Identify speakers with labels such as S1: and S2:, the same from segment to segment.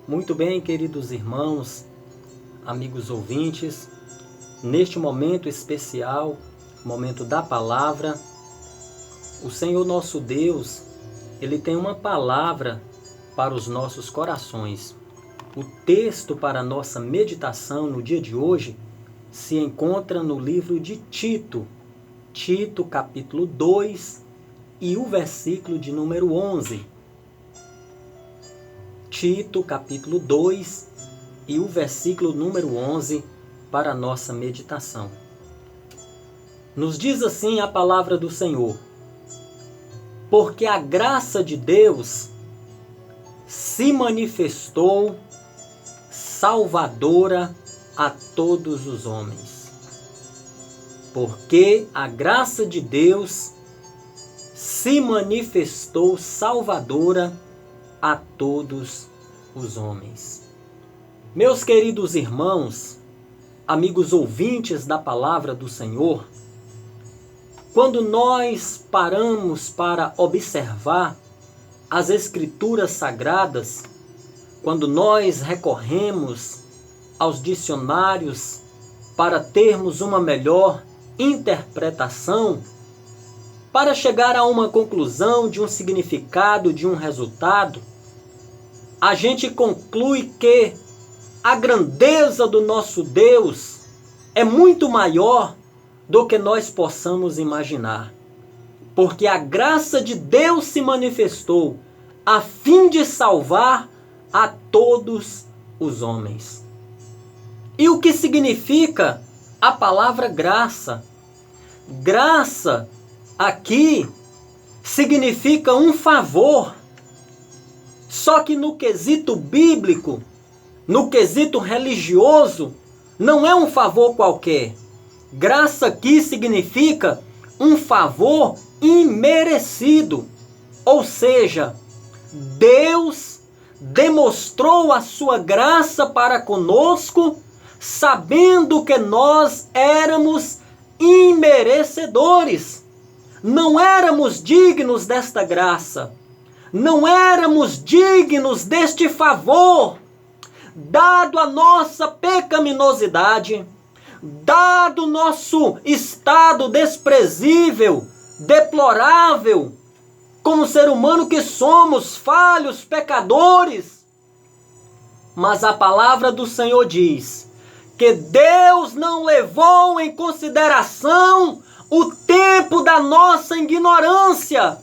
S1: Muito bem, queridos irmãos, amigos ouvintes, neste momento especial, momento da palavra, o Senhor nosso Deus, Ele tem uma palavra para os nossos corações. O texto para a nossa meditação no dia de hoje se encontra no livro de Tito, capítulo 2 e o versículo de número 11. Tito, capítulo 2 e o versículo número 11 para a nossa meditação. Nos diz assim a palavra do Senhor: porque a graça de Deus se manifestou salvadora a todos os homens. Porque a graça de Deus se manifestou salvadora a todos os homens. Meus queridos irmãos, amigos ouvintes da palavra do Senhor, quando nós paramos para observar as Escrituras Sagradas, quando nós recorremos aos dicionários para termos uma melhor interpretação, para chegar a uma conclusão de um significado, de um resultado, a gente conclui que a grandeza do nosso Deus é muito maior do que nós possamos imaginar. Porque a graça de Deus se manifestou a fim de salvar a todos os homens. E o que significa a palavra graça? Graça aqui significa um favor. Só que no quesito bíblico, no quesito religioso, não é um favor qualquer. Graça aqui significa um favor imerecido. Ou seja, Deus demonstrou a sua graça para conosco, sabendo que nós éramos imerecedores. Não éramos dignos desta graça. Não éramos dignos deste favor, dado a nossa pecaminosidade, dado o nosso estado desprezível, deplorável, como ser humano que somos, falhos, pecadores. Mas a palavra do Senhor diz que Deus não levou em consideração o tempo da nossa ignorância.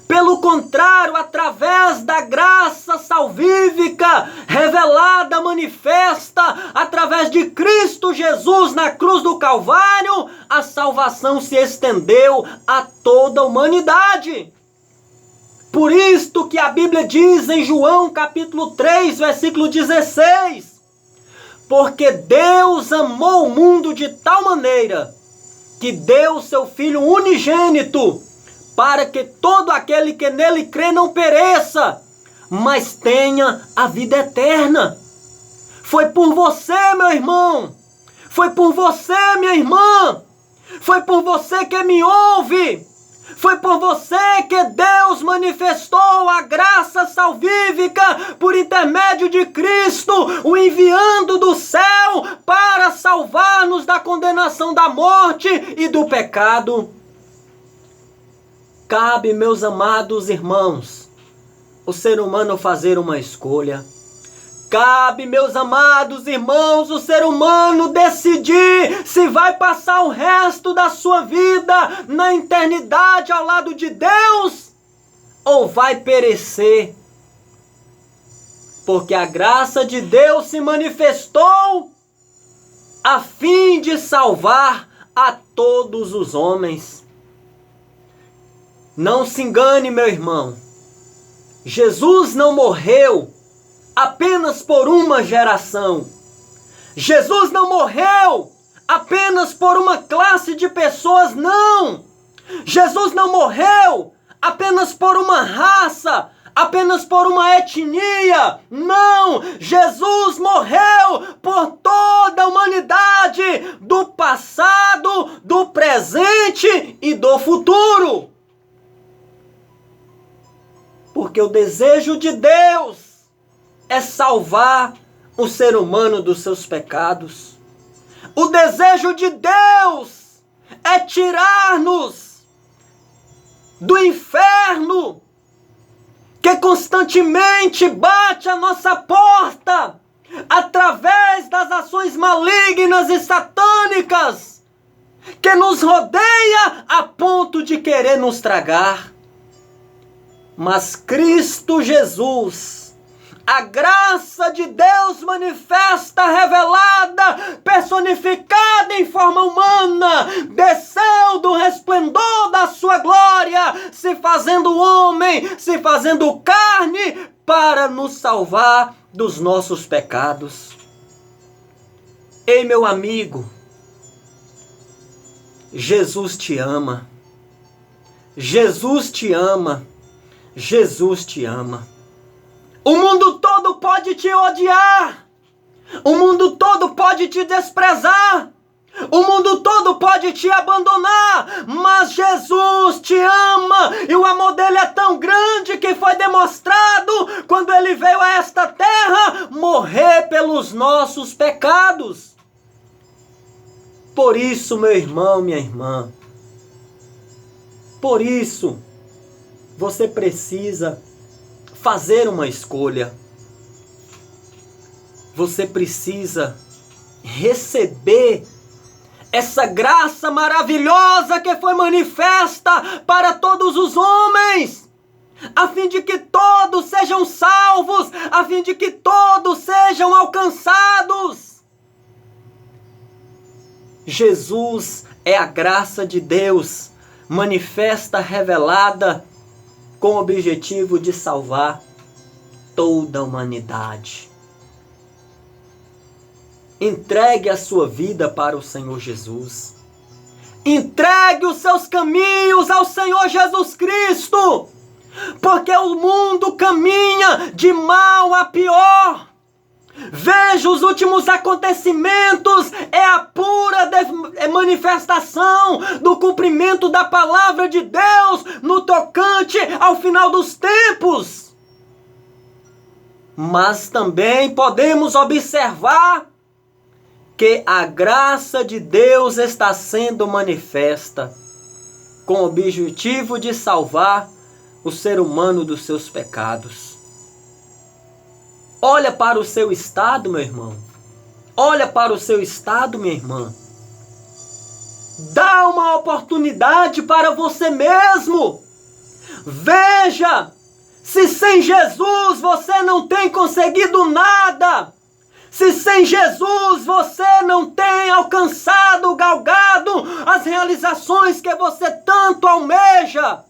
S1: Pelo contrário, através da graça salvífica, revelada, manifesta, através de Cristo Jesus na cruz do Calvário, a salvação se estendeu a toda a humanidade. Por isto que a Bíblia diz em João capítulo 3, versículo 16, porque Deus amou o mundo de tal maneira que deu seu Filho unigênito, para que todo aquele que nele crê não pereça, mas tenha a vida eterna. Foi por você, meu irmão. Foi por você, minha irmã. Foi por você que me ouve. Foi por você que Deus manifestou a graça salvífica por intermédio de Cristo, o enviando do céu para salvar-nos da condenação da morte e do pecado. Cabe, meus amados irmãos, o ser humano fazer uma escolha. Cabe, meus amados irmãos, o ser humano decidir se vai passar o resto da sua vida na eternidade ao lado de Deus ou vai perecer. Porque a graça de Deus se manifestou a fim de salvar a todos os homens. Não se engane, meu irmão. Jesus não morreu apenas por uma geração. Jesus não morreu apenas por uma classe de pessoas, não. Jesus não morreu apenas por uma raça, apenas por uma etnia. Não! Jesus morreu por toda a humanidade, do passado, do presente e do futuro. Porque o desejo de Deus é salvar o ser humano dos seus pecados. O desejo de Deus é tirar-nos do inferno que constantemente bate à nossa porta através das ações malignas e satânicas que nos rodeia a ponto de querer nos tragar. Mas Cristo Jesus, a graça de Deus manifesta, revelada, personificada em forma humana, desceu do resplendor da sua glória, se fazendo homem, se fazendo carne, para nos salvar dos nossos pecados. Ei, meu amigo, Jesus te ama. Jesus te ama. Jesus te ama. O mundo todo pode te odiar. O mundo todo pode te desprezar. O mundo todo pode te abandonar. Mas Jesus te ama. E o amor dele é tão grande que foi demonstrado quando ele veio a esta terra morrer pelos nossos pecados. Por isso, meu irmão, minha irmã, por isso, você precisa fazer uma escolha. Você precisa receber essa graça maravilhosa que foi manifesta para todos os homens, a fim de que todos sejam salvos, a fim de que todos sejam alcançados. Jesus é a graça de Deus, manifesta, revelada, com o objetivo de salvar toda a humanidade. Entregue a sua vida para o Senhor Jesus. Entregue os seus caminhos ao Senhor Jesus Cristo, porque o mundo caminha de mal a pior. Veja os últimos acontecimentos, é a pura manifestação do cumprimento da palavra de Deus no tocante ao final dos tempos. Mas também podemos observar que a graça de Deus está sendo manifesta com o objetivo de salvar o ser humano dos seus pecados. Olha para o seu estado, meu irmão. Olha para o seu estado, minha irmã. Dá uma oportunidade para você mesmo. Veja se sem Jesus você não tem conseguido nada. Se sem Jesus você não tem alcançado, galgado as realizações que você tanto almeja.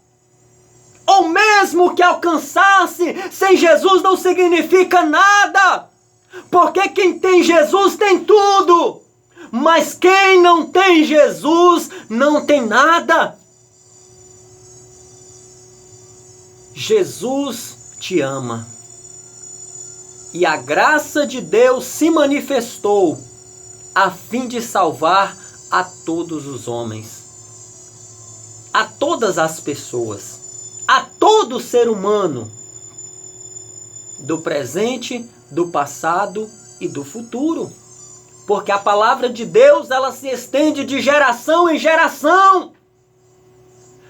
S1: Ou mesmo que alcançasse, sem Jesus não significa nada. Porque quem tem Jesus tem tudo. Mas quem não tem Jesus não tem nada. Jesus te ama. E a graça de Deus se manifestou a fim de salvar a todos os homens. A todas as pessoas. A todo ser humano, do presente, do passado e do futuro. Porque a palavra de Deus, ela se estende de geração em geração.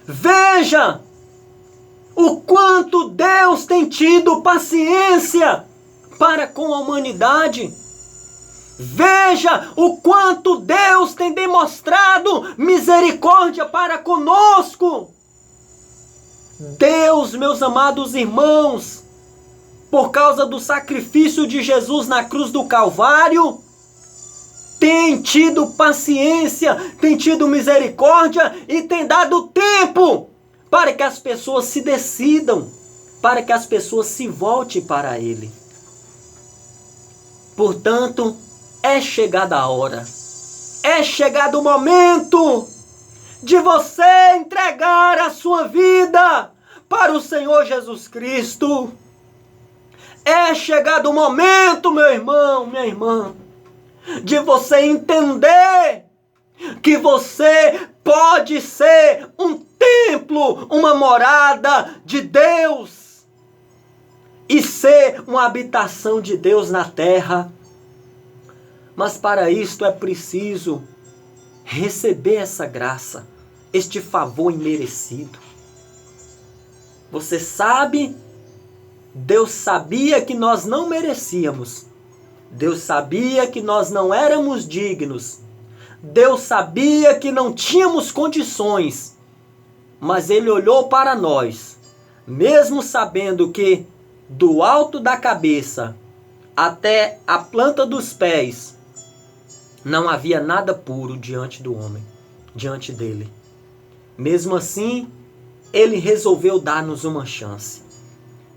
S1: Veja o quanto Deus tem tido paciência para com a humanidade. Veja o quanto Deus tem demonstrado misericórdia para conosco. Deus, meus amados irmãos, por causa do sacrifício de Jesus na cruz do Calvário, tem tido paciência, tem tido misericórdia e tem dado tempo para que as pessoas se decidam, para que as pessoas se voltem para Ele. Portanto, é chegada a hora, é chegado o momento de você entregar a sua vida para o Senhor Jesus Cristo. É chegado o momento, meu irmão, minha irmã, de você entender que você pode ser um templo, uma morada de Deus. e ser uma habitação de Deus na terra. Mas para isto é preciso receber essa graça, este favor imerecido. Você sabe, Deus sabia que nós não merecíamos. Deus sabia que nós não éramos dignos. Deus sabia que não tínhamos condições. Mas Ele olhou para nós, mesmo sabendo que do alto da cabeça até a planta dos pés não havia nada puro diante do homem, diante dele. Mesmo assim, Ele resolveu dar-nos uma chance.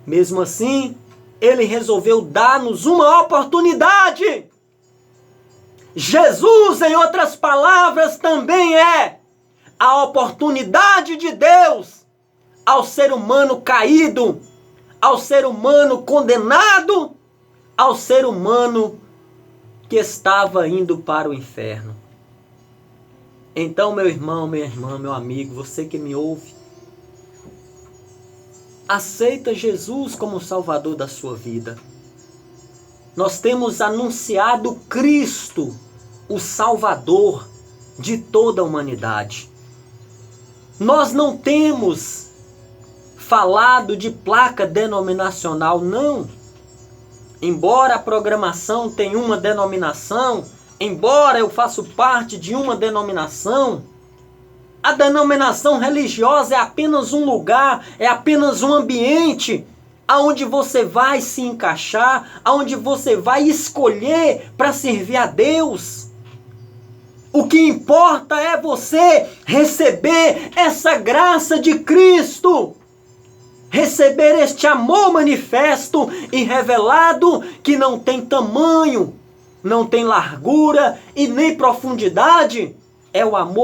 S1: Mesmo assim, Ele resolveu dar-nos uma oportunidade. Jesus, em outras palavras, também é a oportunidade de Deus ao ser humano caído, ao ser humano condenado, ao ser humano que estava indo para o inferno. Então, meu irmão, minha irmã, meu amigo, você que me ouve, aceita Jesus como Salvador da sua vida. Nós temos anunciado Cristo, o Salvador de toda a humanidade. Nós não temos falado de placa denominacional, não. Embora a programação tenha uma denominação, embora eu faça parte de uma denominação, a denominação religiosa é apenas um lugar, é apenas um ambiente aonde você vai se encaixar, aonde você vai escolher para servir a Deus. O que importa é você receber essa graça de Cristo, receber este amor manifesto e revelado que não tem tamanho, não tem largura e nem profundidade. É o amor